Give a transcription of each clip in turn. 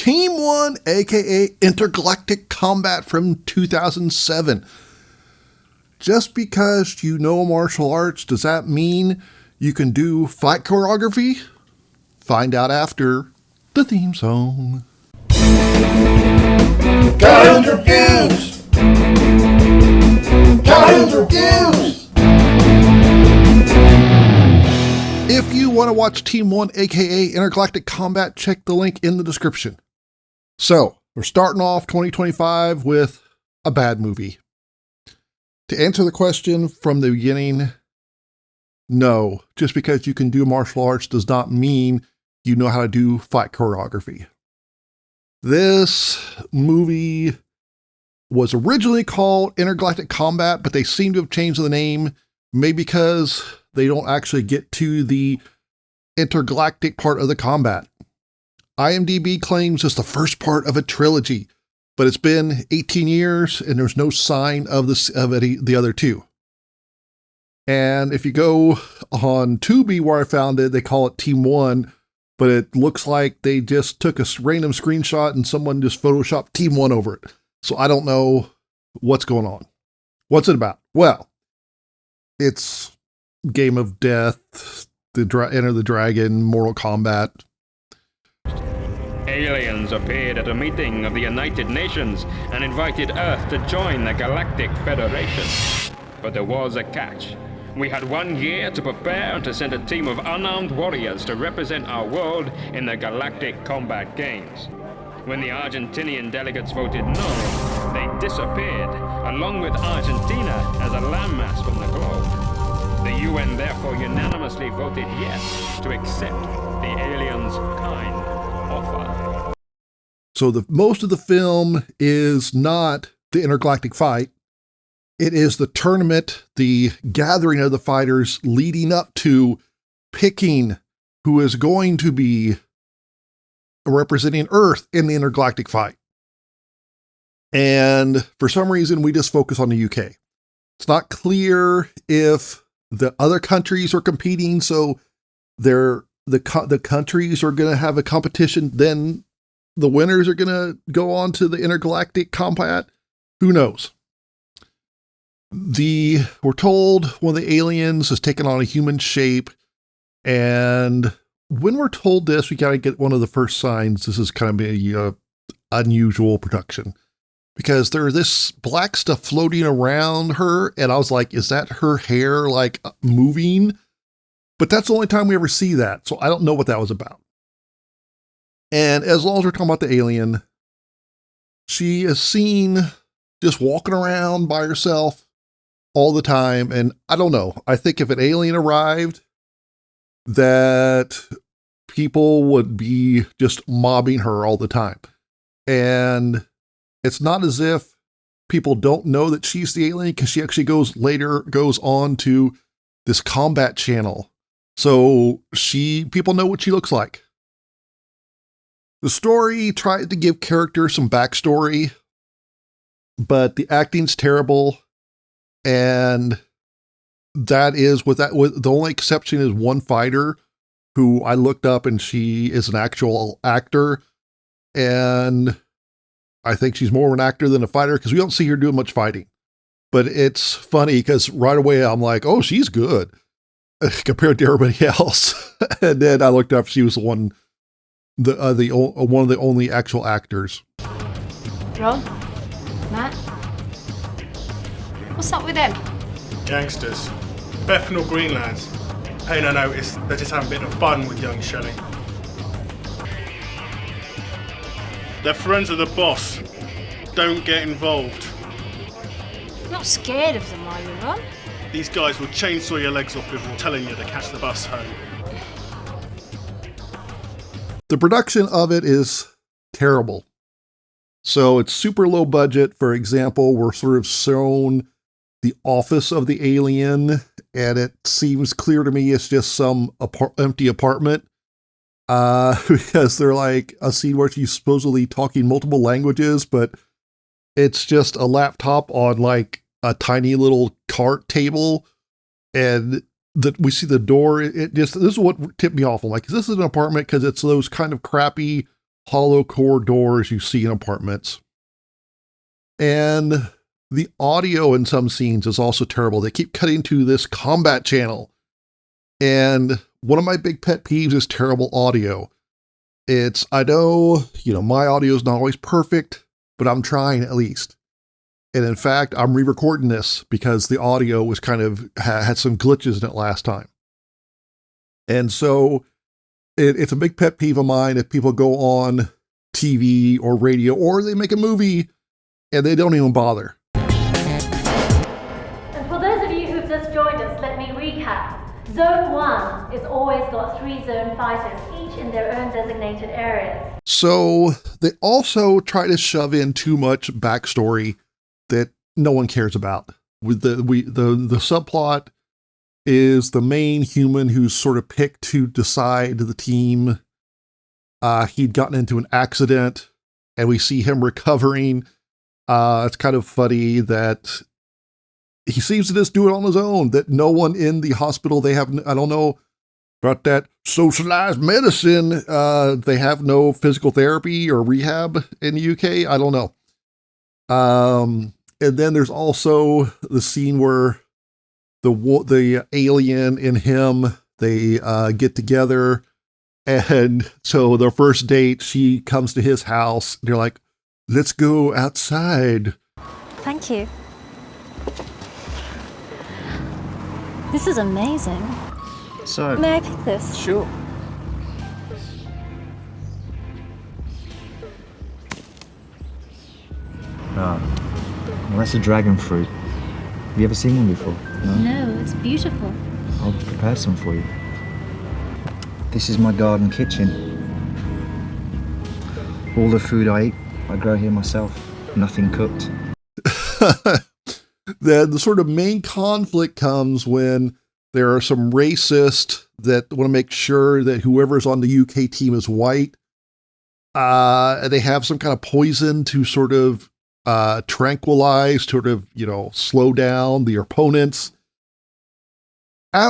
Team 1, aka Intergalactic Combat from 2007. Just because you know martial arts, does that mean you can do fight choreography? Find out after the theme song. Kyle's Reviews! Kyle's Reviews! If you want to watch Team 1, aka Intergalactic Combat, check the link in the description. So, we're starting off 2025 with a bad movie. To answer the question from the beginning, no, just because you can do martial arts does not mean you know how to do fight choreography. This movie was originally called Intergalactic Combat, but they seem to have changed the name, maybe because they don't actually get to the intergalactic part of the combat. IMDb claims it's the first part of a trilogy, but it's been 18 years and there's no sign of the other two. And if you go on Tubi where I found it, they call it Team 1, but it looks like they just took a random screenshot and someone just photoshopped Team 1 over it. So I don't know what's going on. What's it about? Well, it's Game of Death, Enter the Dragon, Mortal Kombat. Aliens appeared at a meeting of the United Nations and invited Earth to join the Galactic Federation. But there was a catch. We had 1 year to prepare and to send a team of unarmed warriors to represent our world in the Galactic Combat Games. When the Argentinian delegates voted no, they disappeared, along with Argentina as a landmass from the globe. The UN therefore unanimously voted yes to accept the aliens' kind offer. So most of the film is not the intergalactic fight. It is the tournament, the gathering of the fighters leading up to picking who is going to be representing Earth in the intergalactic fight. And for some reason, we just focus on the UK. It's not clear if the other countries are competing, so the countries are going to have a competition, then the winners are going to go on to the intergalactic combat. Who knows? We're told one of the aliens has taken on a human shape, and when we're told this, we got to get one of the first signs this is kind of a unusual production, because there's this black stuff floating around her, and I was like, is that her hair like moving? But that's the only time we ever see that, so I don't know what that was about. And as long as we're talking about the alien, she is seen just walking around by herself all the time, and I don't know. I think if an alien arrived, that people would be just mobbing her all the time. And it's not as if people don't know that she's the alien, because she actually goes on to this combat channel. So people know what she looks like. The story tried to give characters some backstory, but the acting's terrible. And the only exception is one fighter who I looked up, and she is an actual actor. And I think she's more of an actor than a fighter, because we don't see her doing much fighting. But it's funny because right away I'm like, oh, she's good compared to everybody else. And then I looked up, she was one of the only actual actors. Ron? Matt? What's up with them? Gangsters. Bethnal Green lads. Pay no notice, they're just having a bit of fun with young Shelley. They're friends of the boss. Don't get involved. I'm not scared of them, are you, Ron? These guys will chainsaw your legs off before telling you to catch the bus home. The production of it is terrible. So it's super low budget. For example, we're sort of shown the office of the alien, and it seems clear to me it's just some empty apartment. Because they're like a scene where she's supposedly talking multiple languages, but it's just a laptop on like a tiny little cart table, and we see the door. This is what tipped me off. I'm like, is this an apartment? Because it's those kind of crappy hollow core doors you see in apartments. And the audio in some scenes is also terrible. They keep cutting to this combat channel. And one of my big pet peeves is terrible audio. I know, my audio is not always perfect, but I'm trying at least. And in fact, I'm re-recording this because the audio was kind of had some glitches in it last time. And so it's a big pet peeve of mine if people go on TV or radio or they make a movie and they don't even bother. And for those of you who've just joined us, let me recap. Zone 1 has always got 3 zone fighters, each in their own designated areas. So they also try to shove in too much backstory that no one cares about. With the subplot is the main human who's sort of picked to decide the team. He'd gotten into an accident, and we see him recovering. It's kind of funny that he seems to just do it on his own, that no one in the hospital, I don't know about that socialized medicine. They have no physical therapy or rehab in the UK. I don't know. And then there's also the scene where the alien and him, they get together. And so their first date, she comes to his house. They're like, let's go outside. Thank you. This is amazing. So, May I pick this? sure. Well, that's a dragon fruit. Have you ever seen one before? No, it's beautiful. I'll prepare some for you. This is my garden kitchen. All the food I eat, I grow here myself. Nothing cooked. The sort of main conflict comes when there are some racists that want to make sure that whoever's on the UK team is white. They have some kind of poison to sort of tranquilize, sort of, slow down the opponents.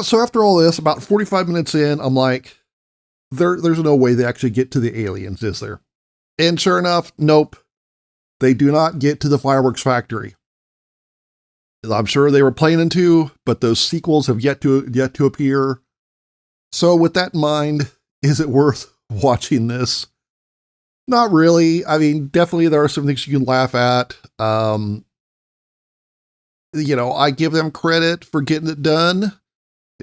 So after all this, about 45 minutes in, I'm like, there's no way they actually get to the aliens, is there? And sure enough, nope. They do not get to the fireworks factory. I'm sure they were planning to, but those sequels have yet to appear. So with that in mind, is it worth watching this? Not really. I mean, definitely there are some things you can laugh at. I give them credit for getting it done.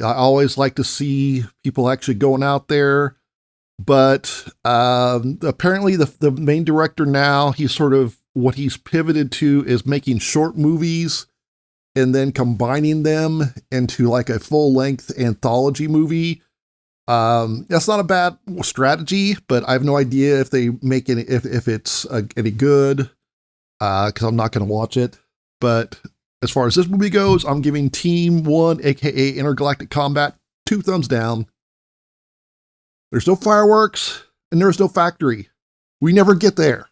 I always like to see people actually going out there. But apparently the main director now, what he's pivoted to is making short movies and then combining them into like a full-length anthology movie. That's not a bad strategy, but I have no idea if they make it, if it's any good, because I'm not going to watch it. But as far as this movie goes, I'm giving Team 1, aka Intergalactic Combat, 2 thumbs down. There's no fireworks and there's no factory. We never get there.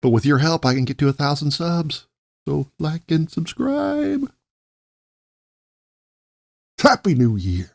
But with your help, I can get to 1,000 subs. So like and subscribe. Happy New Year.